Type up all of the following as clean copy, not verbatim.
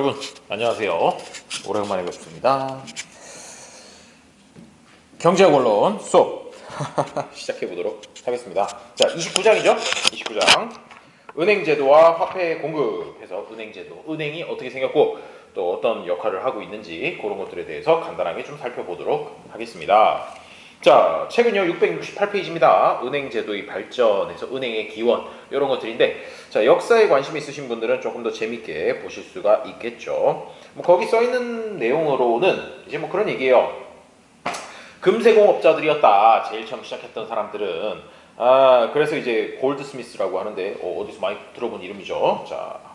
여러분 안녕하세요. 오랜만에 뵙습니다. 경제학 원론 수업 시작해 보도록 하겠습니다. 자, 29장이죠. 29장 은행제도와 화폐 공급해서 은행제도, 은행이 어떻게 생겼고 또 어떤 역할을 하고 있는지 그런 것들에 대해서 간단하게 좀 살펴보도록 하겠습니다. 자, 책은요 668페이지입니다. 은행제도의 발전에서 은행의 기원 이런 것들인데, 자, 역사에 관심 있으신 분들은 조금 더 재밌게 보실 수가 있겠죠. 뭐 거기 써 있는 내용으로는 이제 뭐 그런 얘기예요. 금세공업자들이었다. 제일 처음 시작했던 사람들은. 그래서 이제 골드스미스라고 하는데 어디서 많이 들어본 이름이죠. 자,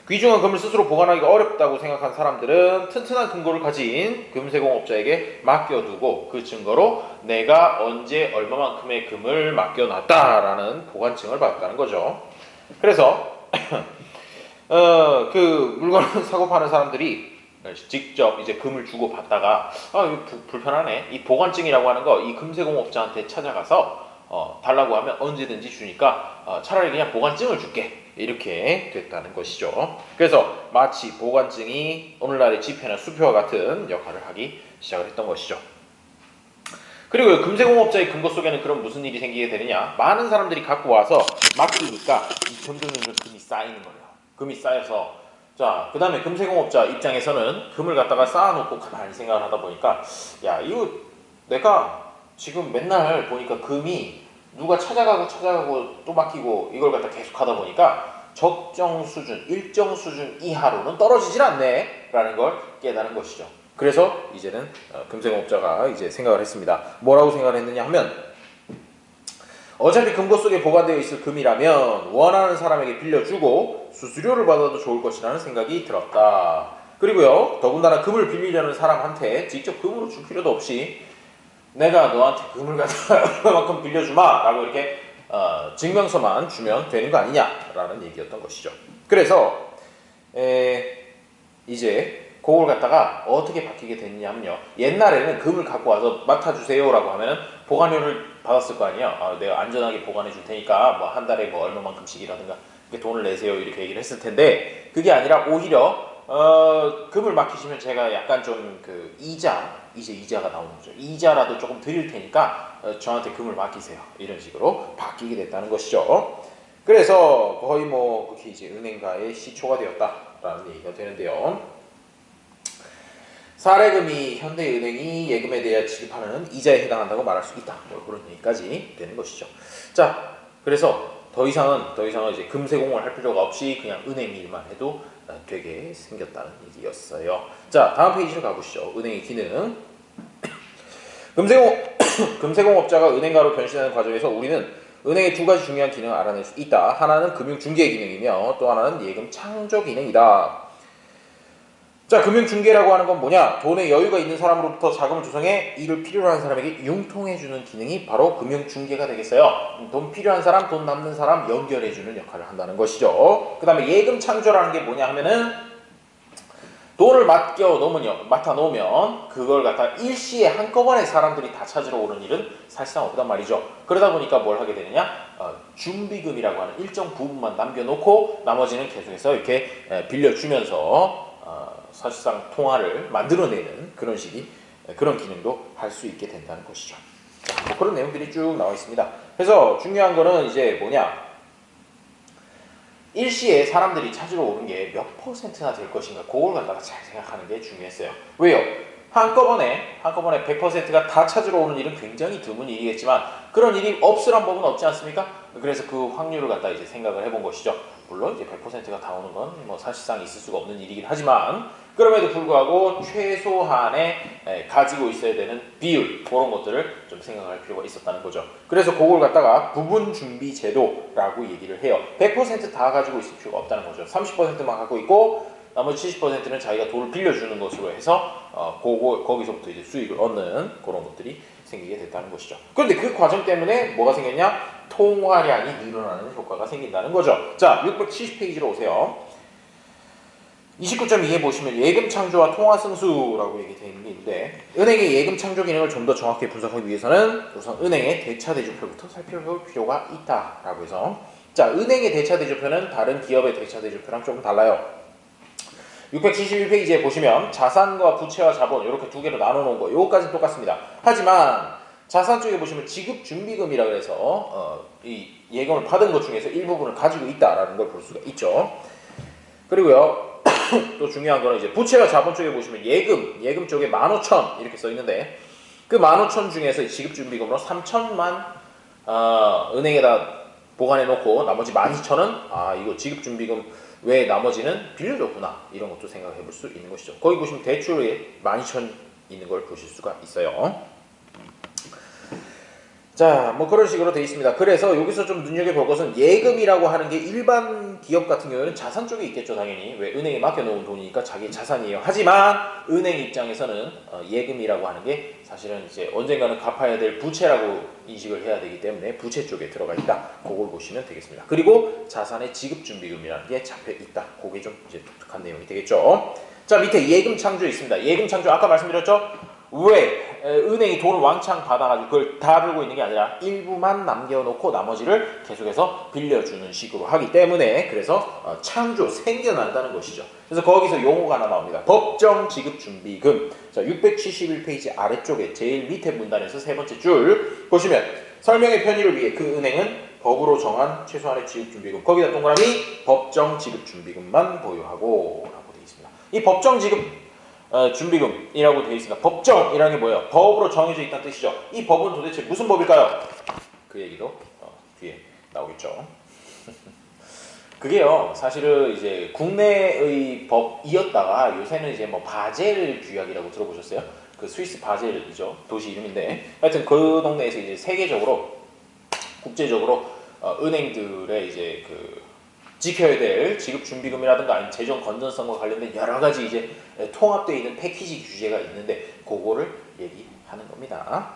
귀중한 금을 스스로 보관하기가 어렵다고 생각한 사람들은 튼튼한 금고를 가진 금세공업자에게 맡겨두고 그 증거로 내가 언제 얼마만큼의 금을 맡겨놨다라는 보관증을 받았다는 거죠. 그래서 그 물건을 사고 파는 사람들이 직접 이제 금을 주고 받다가 이거 불편하네. 이 보관증이라고 하는 거 이 금세공업자한테 찾아가서 달라고 하면 언제든지 주니까 차라리 그냥 보관증을 줄게. 이렇게 됐다는 것이죠. 그래서 마치 보관증이 오늘날의 지폐나 수표와 같은 역할을 하기 시작을 했던 것이죠. 그리고 금세공업자의 금고 속에는 그럼 무슨 일이 생기게 되느냐? 많은 사람들이 갖고 와서 맡기니까 점점 금이 쌓이는 거예요. 금이 쌓여서, 자, 그 다음에 금세공업자 입장에서는 금을 갖다가 쌓아놓고 가만히 생각을 하다 보니까, 야, 이거 내가 지금 맨날 보니까 금이 누가 찾아가고 또 맡기고 이걸 갖다 계속 하다 보니까 적정 수준, 일정 수준 이하로는 떨어지질 않네 라는 걸 깨달은 것이죠. 그래서 이제는 금세공업자가 이제 생각을 했습니다. 뭐라고 생각을 했느냐 하면, 어차피 금고 속에 보관되어 있을 금이라면 원하는 사람에게 빌려주고 수수료를 받아도 좋을 것이라는 생각이 들었다. 그리고요, 더군다나 금을 빌리려는 사람한테 직접 금으로 줄 필요도 없이 내가 너한테 금을 갖다가 얼마만큼 빌려주마 라고 이렇게 증명서만 주면 되는 거 아니냐라는 얘기였던 것이죠. 그래서 이제 그걸 갖다가 어떻게 바뀌게 됐냐면요, 옛날에는 금을 갖고 와서 맡아주세요 라고 하면은 보관료를 받았을 거 아니에요. 내가 안전하게 보관해 줄 테니까 뭐 한 달에 뭐 얼마만큼씩이라든가 돈을 내세요 이렇게 얘기를 했을 텐데, 그게 아니라 오히려 금을 맡기시면 제가 약간 좀 그 이자가 나오는 거죠. 이자라도 조금 드릴 테니까 저한테 금을 맡기세요. 이런 식으로 바뀌게 됐다는 것이죠. 그래서 거의 뭐 그렇게 이제 은행가의 시초가 되었다라는 얘기가 되는데요. 사례금이 현대은행이 예금에 대해 지급하는 이자에 해당한다고 말할 수 있다. 뭐 그런 얘기까지 되는 것이죠. 자, 그래서 더 이상은 이제 금세공을 할 필요가 없이 그냥 은행 일만 해도 되게 생겼다는 얘기였어요. 자, 다음 페이지로 가보시죠. 은행의 기능. 금세공업자가 은행가로 변신하는 과정에서 우리는 은행의 두 가지 중요한 기능을 알아낼 수 있다. 하나는 금융중개 기능이며 또 하나는 예금 창조 기능이다. 자, 금융중개라고 하는 건 뭐냐? 돈에 여유가 있는 사람으로부터 자금을 조성해 이를 필요로 하는 사람에게 융통해주는 기능이 바로 금융중개가 되겠어요. 돈 필요한 사람, 돈 남는 사람 연결해주는 역할을 한다는 것이죠. 그 다음에 예금 창조라는 게 뭐냐 하면은, 돈을 맡아 놓으면 그걸 갖다 일시에 한꺼번에 사람들이 다 찾으러 오는 일은 사실상 없단 말이죠. 그러다 보니까 뭘 하게 되느냐? 준비금이라고 하는 일정 부분만 남겨놓고 나머지는 계속해서 이렇게 빌려주면서 사실상 통화를 만들어내는 그런 그런 기능도 할 수 있게 된다는 것이죠. 뭐 그런 내용들이 쭉 나와 있습니다. 그래서 중요한 거는 이제 뭐냐? 일시에 사람들이 찾으러 오는 게 몇 퍼센트나 될 것인가, 그걸 갖다가 잘 생각하는 게 중요했어요. 왜요? 한꺼번에 100%가 다 찾으러 오는 일은 굉장히 드문 일이겠지만 그런 일이 없으란 법은 없지 않습니까? 그래서 그 확률을 갖다 이제 생각을 해본 것이죠. 물론 이제 100%가 다 오는 건 뭐 사실상 있을 수가 없는 일이긴 하지만, 그럼에도 불구하고 최소한의 가지고 있어야 되는 비율, 그런 것들을 좀 생각할 필요가 있었다는 거죠. 그래서 그걸 갖다가 부분 준비 제도라고 얘기를 해요. 100%다 가지고 있을 필요가 없다는 거죠. 30%만 갖고 있고 나머지 70%는 자기가 돈을 빌려주는 것으로 해서 거기서부터 이제 수익을 얻는 그런 것들이 생기게 됐다는 것이죠. 그런데 그 과정 때문에 뭐가 생겼냐? 통화량이 늘어나는 효과가 생긴다는 거죠. 자, 670페이지로 오세요. 29.2에 보시면 예금 창조와 통화 승수라고 얘기되어 있는 게 있는데, 은행의 예금 창조 기능을 좀 더 정확히 분석하기 위해서는 우선 은행의 대차 대조표부터 살펴볼 필요가 있다라고 해서, 자, 은행의 대차 대조표는 다른 기업의 대차 대조표랑 조금 달라요. 671페이지에 보시면 자산과 부채와 자본 이렇게 두 개로 나눠 놓은 거 요거까지는 똑같습니다. 하지만 자산 쪽에 보시면 지급준비금이라 그래서 이 예금을 받은 것 중에서 일부분을 가지고 있다라는 걸 볼 수가 있죠. 그리고요 또 중요한 거는 이제 부채와 자본 쪽에 보시면 예금 쪽에 15,000 이렇게 써 있는데 그 15,000 중에서 지급준비금으로 3,000만 은행에다 보관해 놓고 나머지 12,000은 이거 지급준비금 외에 나머지는 빌려줬구나 이런 것도 생각해 볼 수 있는 것이죠. 거기 보시면 대출에 12,000 있는 걸 보실 수가 있어요. 자, 뭐 그런 식으로 되어 있습니다. 그래서 여기서 좀 눈여겨볼 것은 예금이라고 하는 게 일반 기업 같은 경우에는 자산 쪽에 있겠죠, 당연히. 왜 은행에 맡겨놓은 돈이니까 자기 자산이에요. 하지만 은행 입장에서는 예금이라고 하는 게 사실은 이제 언젠가는 갚아야 될 부채라고 인식을 해야 되기 때문에 부채 쪽에 들어가 있다. 그걸 보시면 되겠습니다. 그리고 자산의 지급준비금이라는 게 잡혀 있다. 그게 좀 이제 독특한 내용이 되겠죠. 자, 밑에 예금 창조 있습니다. 예금 창조 아까 말씀드렸죠? 왜 은행이 돈을 왕창 받아가지고 그걸 다 들고 있는 게 아니라 일부만 남겨놓고 나머지를 계속해서 빌려주는 식으로 하기 때문에 그래서 창조 생겨난다는 것이죠. 그래서 거기서 용어가 하나 나옵니다. 법정 지급준비금. 자, 671페이지 아래쪽에 제일 밑에 문단에서 세 번째 줄 보시면 설명의 편의를 위해 그 은행은 법으로 정한 최소한의 지급준비금 거기다 동그라미 법정 지급준비금만 보유하고 라고 되어 있습니다. 이 법정 지급 준비금이라고 되어 있습니다. 법정이라는 게 뭐예요? 법으로 정해져 있다는 뜻이죠. 이 법은 도대체 무슨 법일까요? 그 얘기도 뒤에 나오겠죠. 그게요, 사실은 이제 국내의 법이었다가 요새는 이제 뭐 바젤 규약이라고 들어보셨어요? 그 스위스 바젤이죠. 도시 이름인데 하여튼 그 동네에서 이제 세계적으로 국제적으로 은행들의 이제 그 지켜야 될 지급준비금이라든가 아니면 재정 건전성과 관련된 여러 가지 이제 통합되어 있는 패키지 규제가 있는데 그거를 얘기하는 겁니다.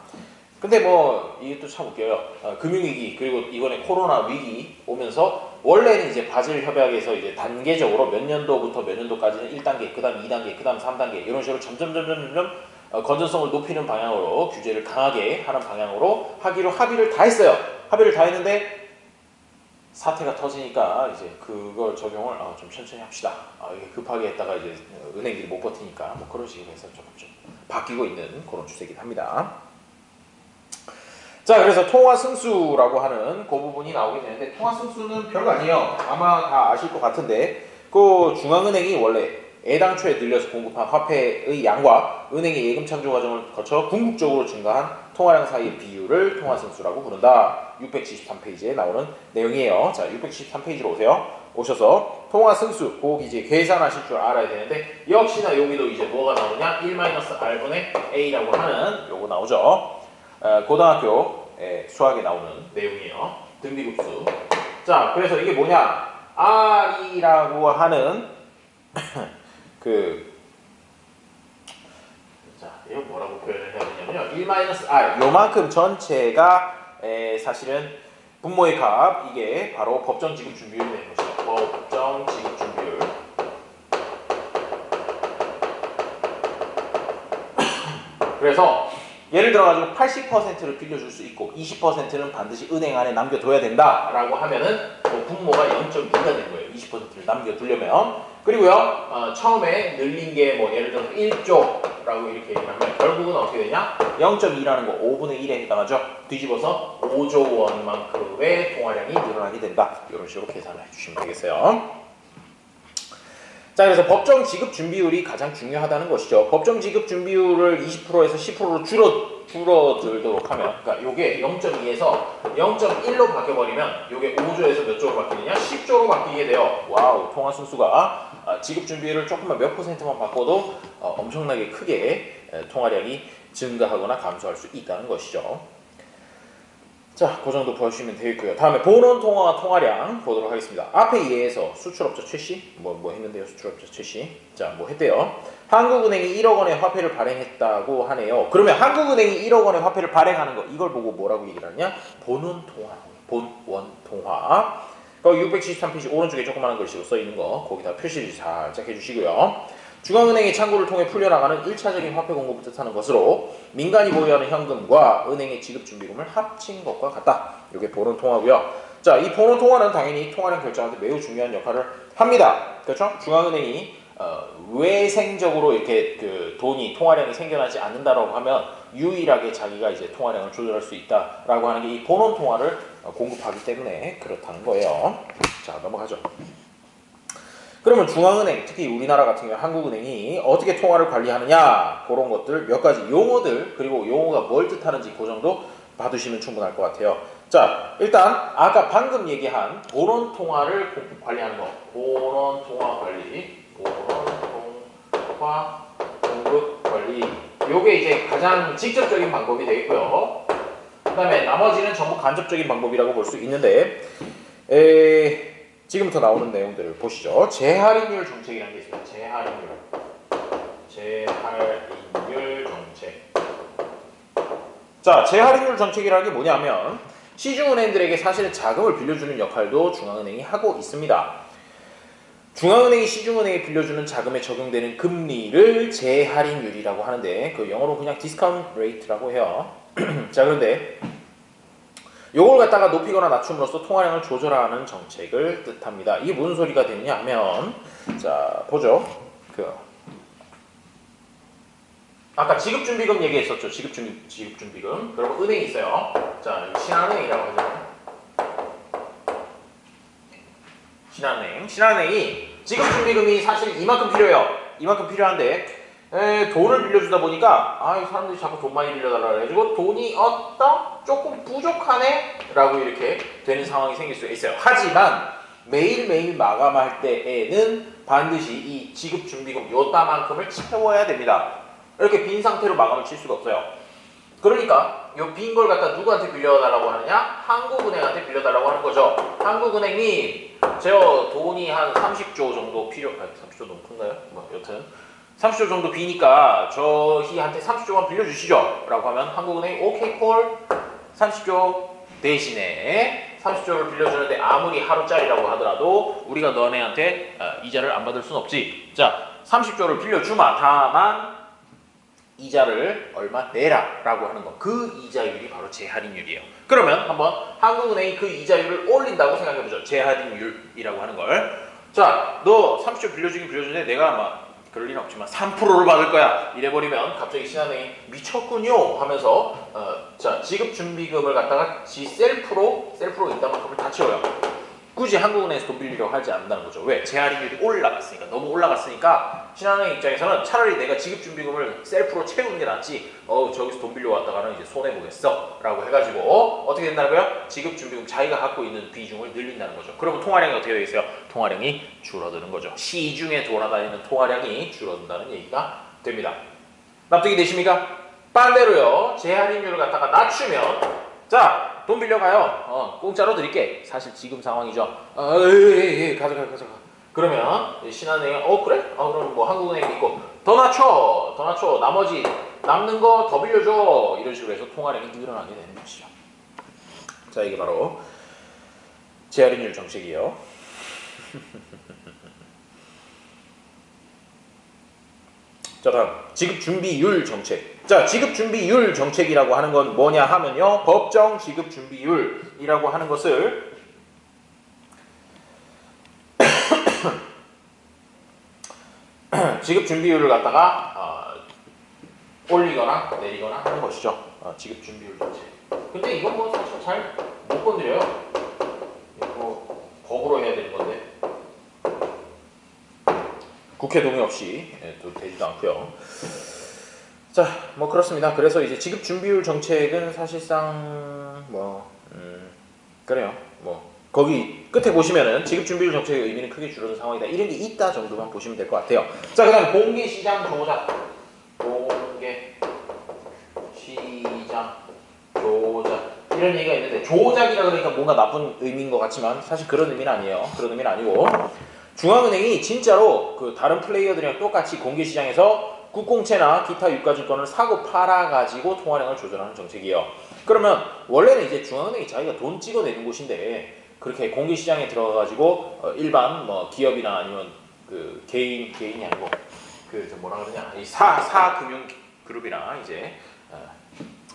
근데 뭐 이것도 참 웃겨요. 금융위기 그리고 이번에 코로나 위기 오면서 원래는 이제 바젤 협약에서 이제 단계적으로 몇 년도부터 몇 년도까지는 1단계, 그다음 2단계, 그다음 3단계 이런 식으로 점점 건전성을 높이는 방향으로 규제를 강하게 하는 방향으로 하기로 합의를 다 했어요. 합의를 다 했는데 사태가 터지니까 이제 그걸 적용을 좀 천천히 합시다. 이게 급하게 했다가 이제 은행들이 못 버티니까 뭐 그런 식으로 해서 좀 바뀌고 있는 그런 추세이긴 합니다. 자, 그래서 통화승수라고 하는 그 부분이 나오게 되는데 통화승수는 별거 아니에요. 아마 다 아실 것 같은데 그 중앙은행이 원래 애당초에 늘려서 공급한 화폐의 양과 은행의 예금 창조 과정을 거쳐 궁극적으로 증가한 통화량 사이의 비율을 통화승수라고 부른다. 673페이지에 나오는 내용이에요. 자, 673페이지로 오세요. 오셔서 통화승수, 꼭 이제 계산하실 줄 알아야 되는데 역시나 여기도 이제 뭐가 나오냐? 1-R분의 A라고 하는 요거 나오죠. 고등학교 수학에 나오는 내용이에요. 등비급수. 자, 그래서 이게 뭐냐? R이라고 하는 자, 이거 뭐라고 표현을 해야 되냐면요. 1-R 요만큼 전체가 사실은 분모의 값 이게 바로 법정 지급 준비율이 되는 것이죠. 법정 지급 준비율. 그래서 예를 들어가지고 80%를 빌려줄 수 있고 20%는 반드시 은행 안에 남겨둬야 된다라고 하면은 분모가 0.2가 되는 거예요. 20%를 남겨두려면. 그리고요 처음에 늘린 게 뭐 예를 들어서 1조라고 이렇게 얘기하면 결국은 어떻게 되냐? 0.2라는 거 5분의 1에 해당하죠. 뒤집어서 5조 원만큼의 통화량이 늘어나게 된다. 이런 식으로 계산을 해주시면 되겠어요. 자, 그래서 법정 지급 준비율이 가장 중요하다는 것이죠. 법정 지급 준비율을 20%에서 10%로 줄어들도록 하면, 그러니까 요게 0.2에서 0.1로 바뀌어버리면 요게 5조에서 몇 조로 바뀌느냐? 10조로 바뀌게 돼요. 와우, 통화 승수가 지급 준비율을 조금만 몇 %만 바꿔도 엄청나게 크게 통화량이 증가하거나 감소할 수 있다는 것이죠. 자, 그 정도 보시면 되겠고요. 다음에 본원 통화와 통화량 보도록 하겠습니다. 앞에 예에서 수출업자 최씨 뭐 했는데요. 수출업자 최씨 자, 뭐 했대요. 한국은행이 1억 원의 화폐를 발행했다고 하네요. 그러면 한국은행이 1억 원의 화폐를 발행하는 거 이걸 보고 뭐라고 얘기를 하냐? 본원 통화, 본원 통화. 거기 673페이지 오른쪽에 조그마한 글씨로 써 있는 거 거기다 표시를 살짝 해주시고요. 중앙은행의 창구를 통해 풀려나가는 1차적인 화폐 공급을 뜻하는 것으로 민간이 보유하는 현금과 은행의 지급준비금을 합친 것과 같다. 이게 본원 통화고요. 자, 이 본원 통화는 당연히 통화량 결정하는 데 매우 중요한 역할을 합니다. 그렇죠? 중앙은행이 외생적으로 이렇게 그 돈이 통화량이 생겨나지 않는다라고 하면 유일하게 자기가 이제 통화량을 조절할 수 있다라고 하는 게 이 본원 통화를 공급하기 때문에 그렇다는 거예요. 자, 넘어가죠. 그러면 중앙은행, 특히 우리나라 같은 경우 한국은행이 어떻게 통화를 관리하느냐, 그런 것들 몇 가지 용어들, 그리고 용어가 뭘 뜻하는지 그 정도 봐두시면 충분할 것 같아요. 자, 일단 아까 방금 얘기한 본원 통화를 관리하는 거, 본원 통화 관리, 본원 통화 공급 관리, 요게 이제 가장 직접적인 방법이 되겠고요. 그 다음에 나머지는 전부 간접적인 방법이라고 볼 수 있는데, 지금부터 나오는 내용들을 보시죠. 재할인율 정책이라는 게 있습니다. 재할인율 정책. 자, 재할인율 정책이라는 게 뭐냐면 시중은행들에게 사실은 자금을 빌려주는 역할도 중앙은행이 하고 있습니다. 중앙은행이 시중은행에 빌려주는 자금에 적용되는 금리를 재할인율이라고 하는데 그 영어로 그냥 디스카운트 레이트라고 해요. 자, 그런데 요걸 갖다가 높이거나 낮춤으로써 통화량을 조절하는 정책을 뜻합니다. 이게 무슨 소리가 되느냐 하면, 자, 보죠. 아까 지급준비금 얘기했었죠. 지급준비금. 그리고 은행이 있어요. 자, 신한은행이라고 하죠. 신한은행이 지급준비금이 사실 이만큼 필요해요. 이만큼 필요한데 돈을 빌려주다 보니까 사람들이 자꾸 돈 많이 빌려달라 그래가지고 돈이 조금 부족하네 라고 이렇게 되는 상황이 생길 수가 있어요. 하지만 매일매일 마감할 때에는 반드시 이 지급준비금 요따만큼을 채워야 됩니다. 이렇게 빈 상태로 마감을 칠 수가 없어요. 그러니까 이 빈 걸 갖다 누구한테 빌려달라고 하느냐? 한국은행한테 빌려달라고 하는 거죠. 한국은행이 제가 돈이 한 30조 정도 30조 너무 큰가요? 여튼 30조 정도 비니까 저희한테 30조만 빌려주시죠 라고 하면 한국은행이 오케이 콜 30조 대신에 30조를 빌려주는데 아무리 하루짜리라고 하더라도 우리가 너네한테 이자를 안 받을 순 없지. 자, 30조를 빌려주마. 다만 이자를 얼마 내라 라고 하는 거. 그 이자율이 바로 재할인율이에요. 그러면 한번 한국은행이 그 이자율을 올린다고 생각해보죠. 재할인율이라고 하는 걸. 자, 너 30조 빌려주긴 빌려주는데 내가 그럴 리는 없지만 3%를 받을 거야. 이래버리면 갑자기 신한은행이 미쳤군요 하면서 자, 지급준비금을 갖다가 지 셀프로 있단 만큼을 다 채워요. 굳이 한국은행에서 돈 빌리려고 하지 않는다는 거죠. 왜? 재할인율이 올라갔으니까. 너무 올라갔으니까 신한은행 입장에서는 차라리 내가 지급준비금을 셀프로 채우는 게 낫지 저기서 돈 빌려왔다가는 이제 손해보겠어 라고 해가지고 어떻게 된다는 거야? 지급준비금 자기가 갖고 있는 비중을 늘린다는 거죠. 그러면 통화량이 어떻게 되어 있어요? 통화량이 줄어드는 거죠. 시중에 돌아다니는 통화량이 줄어든다는 얘기가 됩니다. 납득이 되십니까? 반대로요. 재할인율을 갖다가 낮추면 자, 돈 빌려가요. 공짜로 드릴게. 사실 지금 상황이죠. 가져가. 그러면 신한은행은 그래? 그럼 뭐 한국은행 있고 더 낮춰. 나머지 남는 거 더 빌려줘. 이런 식으로 해서 통화량이 늘어나게 되는 것이죠. 자, 이게 바로 재할인율 정책이에요. 자, 다음 지급준비율 정책. 자, 지급준비율 정책이라고 하는 건 뭐냐 하면요, 법정 지급준비율이라고 하는 것을 지급준비율을 갖다가 올리거나 내리거나 하는 것이죠. 지급준비율 정책. 근데 이건 뭐 사실 잘 못 건드려요. 이거 법으로 해야 되는 건데 국회 동의 없이 또 되지도 않고요. 자, 뭐 그렇습니다. 그래서 이제 지급준비율 정책은 사실상 그래요. 거기 끝에 보시면은 지급준비율 정책의 의미는 크게 줄어든 상황이다. 이런 게 있다 정도만 보시면 될 것 같아요. 자, 그다음 공개시장 조작. 이런 얘기가 있는데 조작이라 그러니까 뭔가 나쁜 의미인 것 같지만 사실 그런 의미는 아니에요. 그런 의미는 아니고 중앙은행이 진짜로 그 다른 플레이어들이랑 똑같이 공개시장에서 국공채나 기타 유가증권을 사고 팔아가지고 통화량을 조절하는 정책이에요. 그러면 원래는 이제 중앙은행이 자기가 돈 찍어내는 곳인데 그렇게 공개시장에 들어가가지고 일반 기업이나 아니면 그 개인이 아니고 뭐라 그러냐 이 사금융 그룹이나 이제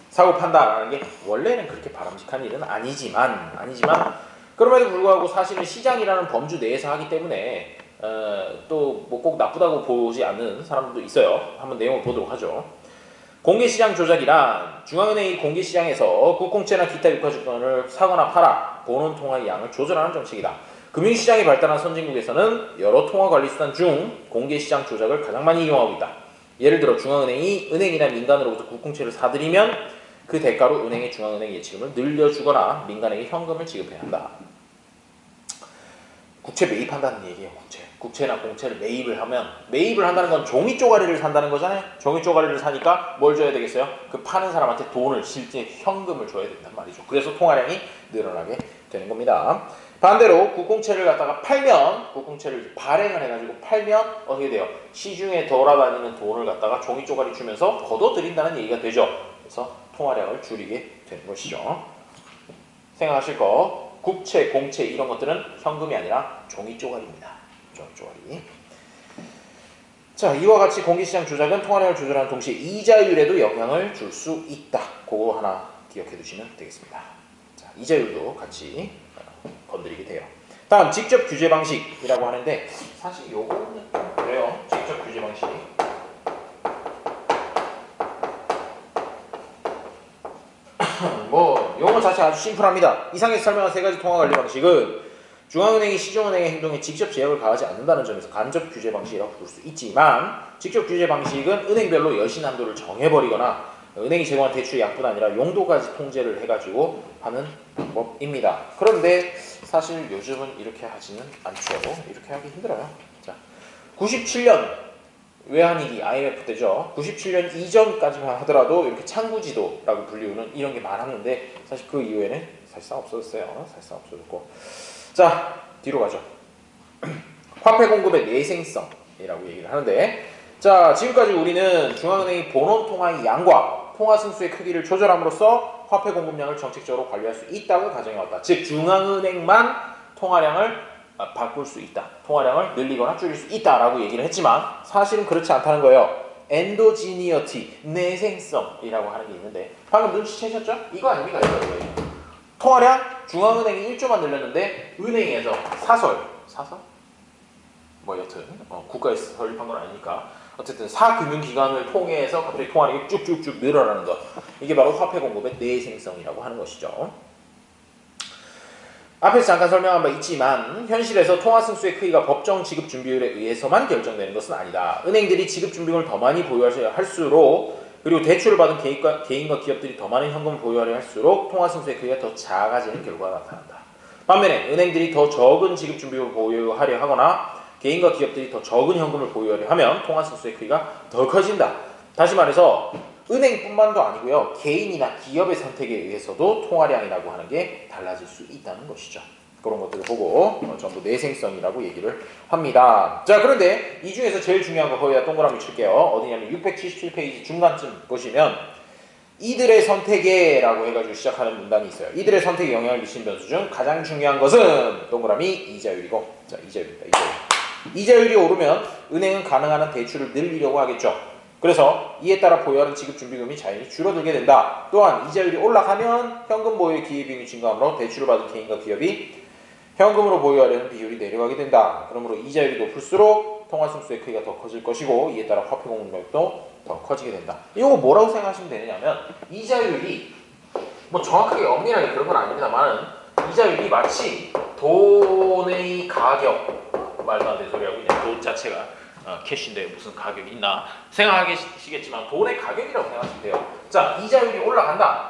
사고 판다라는 게 원래는 그렇게 바람직한 일은 아니지만 그럼에도 불구하고 사실은 시장이라는 범주 내에서 하기 때문에 또 뭐 꼭 나쁘다고 보지 않는 사람들도 있어요. 한번 내용을 보도록 하죠. 공개시장 조작이란 중앙은행이 공개시장에서 국공채나 기타 유가증권을 사거나 팔아 본원 통화의 양을 조절하는 정책이다. 금융시장이 발달한 선진국에서는 여러 통화관리수단 중 공개시장 조작을 가장 많이 이용하고 있다. 예를 들어 중앙은행이 은행이나 민간으로부터 국공채를 사들이면 그 대가로 은행의 중앙은행 예치금을 늘려주거나 민간에게 현금을 지급해야 한다. 국채 매입한다는 얘기예요. 국채나 공채를 매입을 하면, 매입을 한다는 건 종이 쪼가리를 산다는 거잖아요. 종이 쪼가리를 사니까 뭘 줘야 되겠어요? 그 파는 사람한테 돈을, 실제 현금을 줘야 된단 말이죠. 그래서 통화량이 늘어나게 되는 겁니다. 반대로 국공채를 갖다가 팔면, 국공채를 발행을 해가지고 팔면 어떻게 돼요? 시중에 돌아다니는 돈을 갖다가 종이 쪼가리 주면서 걷어들인다는 얘기가 되죠. 그래서 통화량을 줄이게 되는 것이죠. 생각하실 거, 국채, 공채 이런 것들은 현금이 아니라 종이 쪼가리입니다. 종이 쪼가리. 자, 이와 같이 공개시장 조작은 통화량을 조절하는 동시에 이자율에도 영향을 줄 수 있다. 그거 하나 기억해 두시면 되겠습니다. 자, 이자율도 같이 건드리게 돼요. 다음 직접 규제 방식이라고 하는데, 사실 요거는 좀 그래요. 직접 규제 방식. 뭐 용어 자체 아주 심플합니다. 이상에서 설명한 세 가지 통화 관리 방식은 중앙은행이 시중은행의 행동에 직접 제약을 가하지 않는다는 점에서 간접 규제 방식이라고 부를 수 있지만, 직접 규제 방식은 은행별로 여신 한도를 정해버리거나 은행이 제공한 대출의 양뿐 아니라 용도까지 통제를 해가지고 하는 방법입니다. 그런데 사실 요즘은 이렇게 하지는 않죠. 이렇게 하기 힘들어요. 자, 97년 외환위기 IMF 때죠. 97년 이전까지만 하더라도 이렇게 창구지도라고 불리우는 이런 게 많았는데, 사실 그 이후에는 사실상 없어졌어요. 사실상 없어졌고. 자, 뒤로 가죠. 화폐 공급의 내생성이라고 얘기를 하는데, 자, 지금까지 우리는 중앙은행이 본원 통화의 양과 통화 승수의 크기를 조절함으로써 화폐 공급량을 정책적으로 관리할 수 있다고 가정해왔다. 즉 중앙은행만 통화량을 바꿀 수 있다. 통화량을 늘리거나 줄일 수 있다라고 얘기를 했지만 사실은 그렇지 않다는 거예요. 엔도지니어티, 내생성이라고 하는 게 있는데, 방금 눈치채셨죠? 이거 아닙니까? 이거. 통화량 중앙은행이 1조만 늘렸는데 은행에서 사설? 뭐 여튼 국가에서 설립한 건 아니니까 어쨌든 사금융기관을 통해서 갑자기 통화량이 쭉쭉쭉 늘어나는 것, 이게 바로 화폐 공급의 내생성이라고 하는 것이죠. 앞에서 잠깐 설명한 바 있지만 현실에서 통화 승수의 크기가 법정 지급 준비율에 의해서만 결정되는 것은 아니다. 은행들이 지급 준비금을 더 많이 보유하셔야 할수록, 그리고 대출을 받은 개인과 기업들이 더 많은 현금을 보유하려 할수록 통화 승수의 크기가 더 작아지는 결과가 나타난다. 반면에 은행들이 더 적은 지급 준비금을 보유하려 하거나 개인과 기업들이 더 적은 현금을 보유하려 하면 통화 승수의 크기가 더 커진다. 다시 말해서 은행뿐만도 아니고요, 개인이나 기업의 선택에 의해서도 통화량이라고 하는 게 달라질 수 있다는 것이죠. 그런 것들을 보고 전부 내생성이라고 얘기를 합니다. 자, 그런데 이 중에서 제일 중요한 거 거기다 동그라미 칠게요. 어디냐면 677페이지 중간쯤 보시면 이들의 선택에라고 해가지고 시작하는 문단이 있어요. 이들의 선택에 영향을 미치는 변수 중 가장 중요한 것은 동그라미 이자율이고, 자, 이자율입니다. 이자율이 오르면 은행은 가능한 한 대출을 늘리려고 하겠죠. 그래서 이에 따라 보유하는 지급준비금이 자연히 줄어들게 된다. 또한 이자율이 올라가면 현금 보유의 기회비용이 증가하므로 대출을 받은 개인과 기업이 현금으로 보유하려는 비율이 내려가게 된다. 그러므로 이자율이 높을수록 통화승수의 크기가 더 커질 것이고 이에 따라 화폐 공급력도 더 커지게 된다. 이거 뭐라고 생각하시면 되느냐면, 이자율이 뭐 정확하게 엄밀하게 그런 건 아닙니다만 이자율이 마치 돈의 가격, 말도 안 되는 소리하고 그냥 돈 자체가 캐시인데 무슨 가격이 있나 생각하시겠지만 돈의 가격이라고 생각하시면 돼요. 자, 이자율이 올라간다.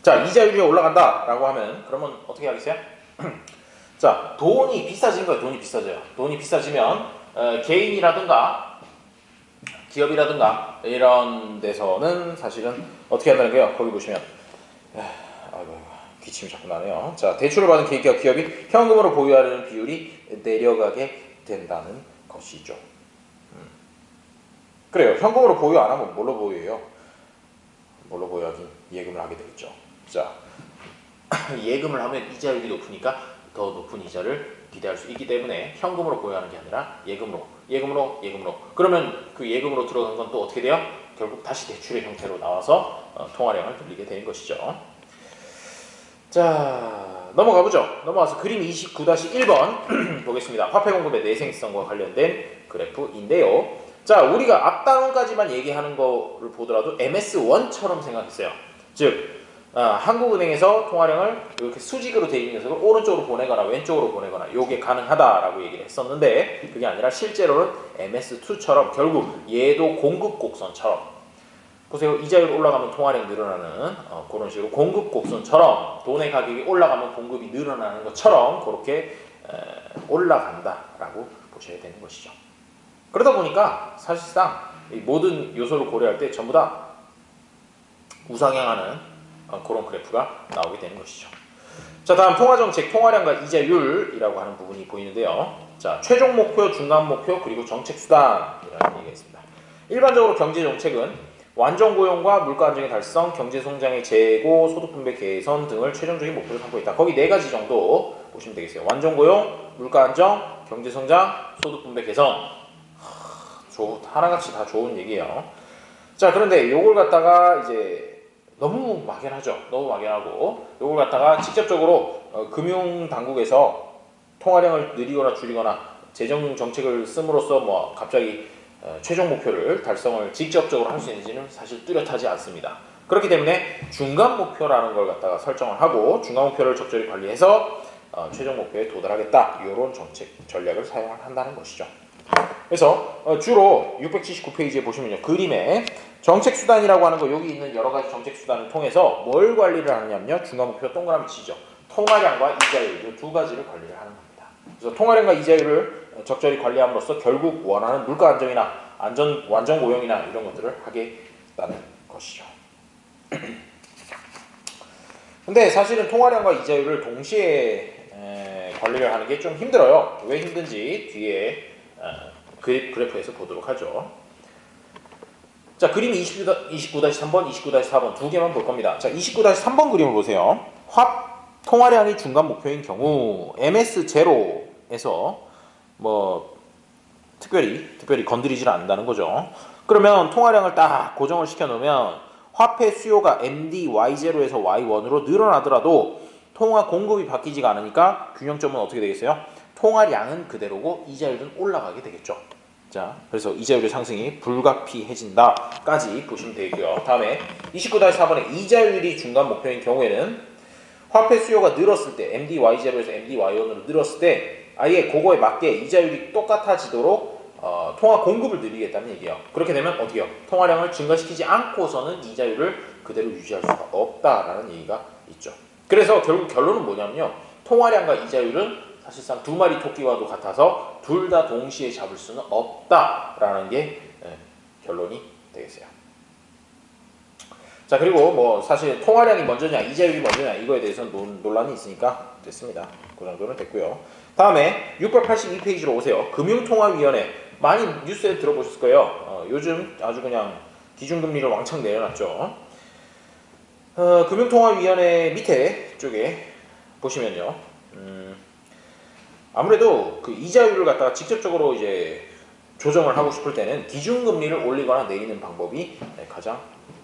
자, 이자율이 올라간다 라고 하면 그러면 어떻게 하겠어요? 자, 돈이 비싸진 거예요. 돈이 비싸져요. 돈이 비싸지면 개인이라든가 기업이라든가 이런 데서는 사실은 어떻게 한다는 거예요? 거기 보시면 아이고 기침이 자꾸 나네요. 자, 대출을 받은 개인과 기업이 현금으로 보유하려는 비율이 내려가게 된다는 것이죠. 그래요. 현금으로 보유 안 하면 뭘로 보유해요? 뭘로 보유하긴? 예금을 하게 되겠죠. 자, 예금을 하면 이자율이 높으니까 더 높은 이자를 기대할 수 있기 때문에 현금으로 보유하는 게 아니라 예금으로. 그러면 그 예금으로 들어간 건 또 어떻게 돼요? 결국 다시 대출의 형태로 나와서 통화량을 늘리게 되는 것이죠. 자, 넘어가보죠. 넘어가서 그림 29-1번 보겠습니다. 화폐 공급의 내생성과 관련된 그래프인데요. 자, 우리가 앞단원까지만 얘기하는 거를 보더라도 MS1처럼 생각했어요. 즉 한국은행에서 통화량을 이렇게 수직으로 되어 있는 녀석을 오른쪽으로 보내거나 왼쪽으로 보내거나 이게 가능하다라고 얘기를 했었는데, 그게 아니라 실제로는 MS2처럼 결국 얘도 공급 곡선처럼, 보세요. 이자율 올라가면 통화량이 늘어나는 그런 식으로 공급 곡선처럼 돈의 가격이 올라가면 공급이 늘어나는 것처럼 그렇게 올라간다라고 보셔야 되는 것이죠. 그러다 보니까 사실상 이 모든 요소를 고려할 때 전부 다 우상향하는 그런 그래프가 나오게 되는 것이죠. 자, 다음 통화정책, 통화량과 이자율이라고 하는 부분이 보이는데요. 자, 최종 목표, 중간 목표, 그리고 정책 수단이라는 얘기가 있습니다. 일반적으로 경제정책은 완전 고용과 물가 안정의 달성, 경제 성장의 재고, 소득 분배 개선 등을 최종적인 목표로 삼고 있다. 거기 네 가지 정도 보시면 되겠어요. 완전 고용, 물가 안정, 경제 성장, 소득 분배 개선. 하나같이 다 좋은 얘기예요. 자, 그런데 요걸 갖다가 이제 너무 막연하죠. 너무 막연하고 요걸 갖다가 직접적으로 금융 당국에서 통화량을 늘리거나 줄이거나 재정 정책을 씀으로써 뭐 갑자기 최종 목표를 달성을 직접적으로 할 수 있는지는 사실 뚜렷하지 않습니다. 그렇기 때문에 중간 목표라는 걸 갖다가 설정을 하고 중간 목표를 적절히 관리해서 최종 목표에 도달하겠다, 이런 정책 전략을 사용한다는 것이죠. 그래서 주로 679페이지에 보시면요, 그림에 정책 수단이라고 하는 거, 여기 있는 여러 가지 정책 수단을 통해서 뭘 관리를 하느냐면요, 중간 목표 동그라미 치죠. 통화량과 이자율, 이 두 가지를 관리를 하는 겁니다. 그래서 통화량과 이자율을 적절히 관리함으로써 결국 원하는 물가 안정이나 완전 고용이나 이런 것들을 하겠다는 것이죠. 근데 사실은 통화량과 이자율을 동시에 관리를 하는 게 좀 힘들어요. 왜 힘든지 뒤에 그래프에서 보도록 하죠. 자, 그림 29-3번, 29-4번 두 개만 볼 겁니다. 자, 29-3번 그림을 보세요. 통화량이 중간 목표인 경우 MS0에서 뭐 특별히 건드리질 않는다는 거죠. 그러면 통화량을 딱 고정을 시켜 놓으면 화폐 수요가 MD Y0에서 Y1으로 늘어나더라도 통화 공급이 바뀌지가 않으니까 균형점은 어떻게 되겠어요? 통화량은 그대로고 이자율은 올라가게 되겠죠. 자, 그래서 이자율의 상승이 불가피해진다까지 보시면 되고요. 다음에 29-4번에 이자율이 중간 목표인 경우에는 화폐 수요가 늘었을 때 MD-Y0에서 MD-Y1으로 늘었을 때 아예 그거에 맞게 이자율이 똑같아지도록 통화 공급을 늘리겠다는 얘기예요. 그렇게 되면 어떻게 해요? 통화량을 증가시키지 않고서는 이자율을 그대로 유지할 수가 없다라는 얘기가 있죠. 그래서 결국 결론은 뭐냐면요, 통화량과 이자율은 사실상 두 마리 토끼와도 같아서 둘 다 동시에 잡을 수는 없다라는 게 결론이 되겠어요. 자, 그리고 뭐 사실 통화량이 먼저냐 이자율이 먼저냐 이거에 대해서는 논란이 있으니까 됐습니다. 그 정도는 됐고요. 다음에 682페이지로 오세요. 금융통화위원회, 많이 뉴스에 들어보셨을 거예요. 요즘 아주 그냥 기준금리를 왕창 내려놨죠. 금융통화위원회 밑에 쪽에 보시면요, 아무래도 그 이자율을 갖다가 직접적으로 이제 조정을 하고 싶을 때는 기준금리를 올리거나 내리는 방법이 가장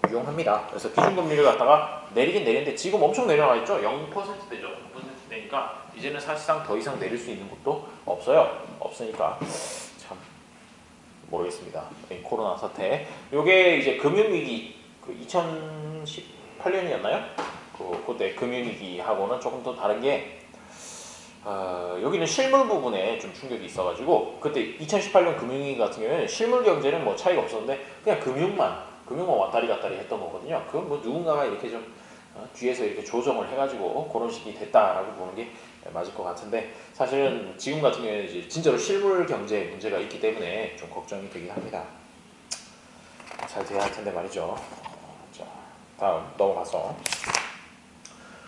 유용합니다. 그래서 기준금리를 갖다가 내리긴 내리는데 지금 엄청 내려가 있죠. 0%대죠. 0%대니까 이제는 사실상 더 이상 내릴 수 있는 것도 없어요. 없으니까 참 모르겠습니다. 코로나 사태. 요게 이제 금융위기, 그 2018년이었나요? 그때 금융위기하고는 조금 더 다른 게 여기는 실물 부분에 좀 충격이 있어가지고, 그때 2018년 금융위기 같은 경우에는 실물 경제는 뭐 차이가 없었는데 그냥 금융만 왔다리 갔다리 했던 거거든요. 그건 뭐 누군가가 이렇게 좀 뒤에서 이렇게 조정을 해가지고 그런 식이 됐다라고 보는 게 맞을 것 같은데, 사실은 지금 같은 경우에는 이제 진짜로 실물 경제에 문제가 있기 때문에 좀 걱정이 되긴 합니다. 잘 돼야 할 텐데 말이죠. 자, 다음 넘어가서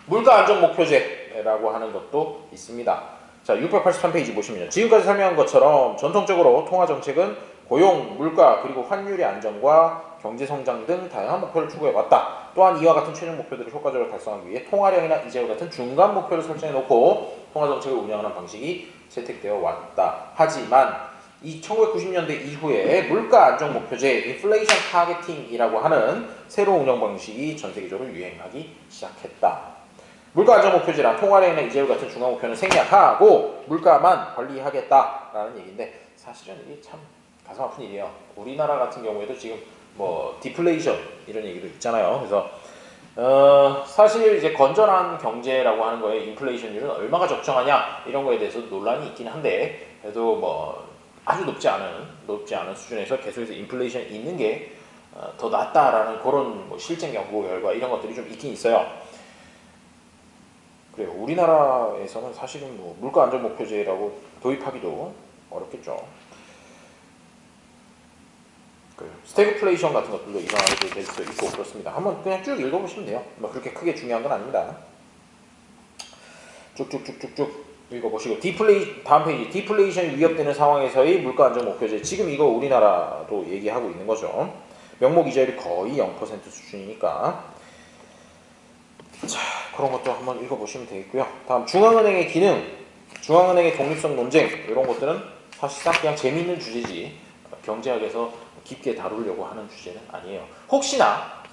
물가 안정 목표제라고 하는 것도 있습니다. 자, 683페이지 보시면요, 지금까지 설명한 것처럼 전통적으로 통화 정책은 고용, 물가, 그리고 환율의 안정과 경제 성장 등 다양한 목표를 추구해왔다. 또한 이와 같은 최종 목표들을 효과적으로 달성하기 위해 통화량이나 이자율 같은 중간 목표를 설정해놓고 통화 정책을 운영하는 방식이 채택되어 왔다. 하지만 이 1990년대 이후에 물가 안정 목표제, 인플레이션 타겟팅이라고 하는 새로운 운영 방식이 전 세계적으로 유행하기 시작했다. 물가 안정 목표지랑 통화량이나 이자율 같은 중간 목표는 생략하고 물가만 관리하겠다라는 얘기인데 사실은 이게 참 가슴 아픈 일이에요. 우리나라 같은 경우에도 지금 뭐 디플레이션 이런 얘기도 있잖아요. 그래서 사실 이제 건전한 경제라고 하는 거에 인플레이션율은 얼마가 적정하냐 이런 거에 대해서 논란이 있긴 한데 그래도 뭐 아주 높지 않은 수준에서 계속해서 인플레이션이 있는 게 더 낫다라는 그런 뭐 실증 연구 결과 이런 것들이 좀 있긴 있어요. 그래요. 우리나라에서는 사실은 뭐 물가 안정 목표제라고 도입하기도 어렵겠죠. 스태그플레이션 같은 것들도 이상하게 될 수 있고 그렇습니다. 한번 그냥 쭉 읽어보시면 돼요. 뭐 그렇게 크게 중요한 건 아닙니다. 쭉쭉쭉쭉쭉 읽어보시고 다음 페이지 디플레이션이 위협되는 상황에서의 물가 안정 목표제 지금 이거 우리나라도 얘기하고 있는 거죠. 명목 이자율이 거의 0% 수준이니까 자 그런 것도 한번 읽어보시면 되겠고요. 다음 중앙은행의 기능, 중앙은행의 독립성 논쟁 이런 것들은 사실상 그냥 재미있는 주제지 경제학에서 깊게 다루려고 하는 주제는 아니에요. 혹시나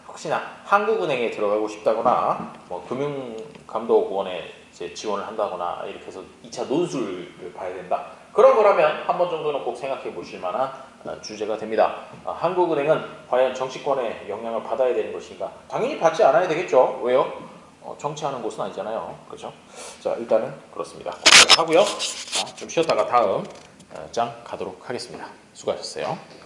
한국은행에 들어가고 싶다거나 뭐 금융감독원에 이제 지원을 한다거나 이렇게 해서 2차 논술을 봐야 된다. 그런 거라면 한 번 정도는 꼭 생각해 보실 만한 주제가 됩니다. 한국은행은 과연 정치권의 영향을 받아야 되는 것인가? 당연히 받지 않아야 되겠죠. 왜요? 정치하는 곳은 아니잖아요. 그렇죠? 자 일단은 그렇습니다. 하고요. 좀 쉬었다가 다음 장 가도록 하겠습니다. 수고하셨어요.